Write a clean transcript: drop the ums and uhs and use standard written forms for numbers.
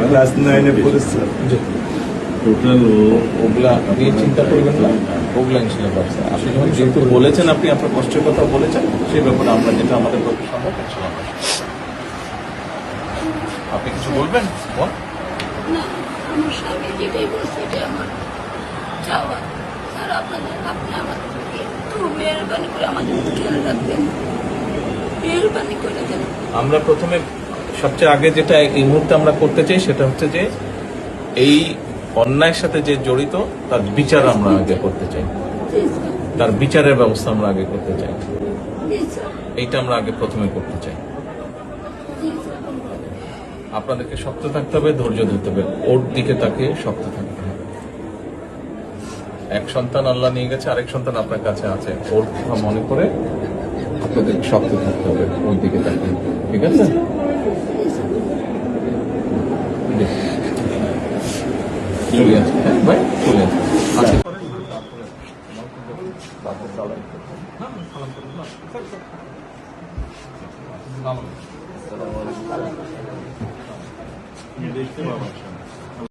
Class 9-এ পড়েছে। Total ওগুলা আপনি চিন্তা করবেন না, ওগুলা ইনশাল্লাহ পারছে। আপনি যখন যেহেতু বলেছেন, আপনি আপনার কষ্টের কথা বলেছেন, সেই ব্যাপারে আমরা যেটা আমাদের পক্ষে সম্ভব ইনশাল্লাহ। আপনি কিছু বলবেন? বল। না, আমার স্বামী যেটাই বলছে এটা আমার চাওয়া। স্যার আপনি আমাদেরকে একটু মেহরবানি করে আমাদের খেয়াল রাখবেন, মেহরবানি করে দেন। আমরা প্রথমে সবচেয়ে আগে যেটা এই মুহূর্তে আমরা করতে চাই সেটা হচ্ছে যে এই অন্যায়ের সাথে যে জড়িত তার বিচার আমরা আগে করতে চাই, তার বিচারের ব্যবস্থা আমরা আগে করতে চাই। এইটা আমরা আগে প্রথমে করতে চাই। আপনাদেরকে শক্ত থাকতে হবে, ধৈর্য ধরতে হবে, ওর দিকে তাকে শক্ত থাকতে হবে। এক সন্তান আল্লাহ নিয়ে গেছে, আরেক সন্তান আপনার কাছে আছে, ওর কথা মনে করে আপনাদের শক্ত থাকতে হবে, ওর দিকে তাকে। ঠিক আছে? চলে আসে, হ্যাঁ ভাই, চলে আসে। আচ্ছা, দেখতে পাবো।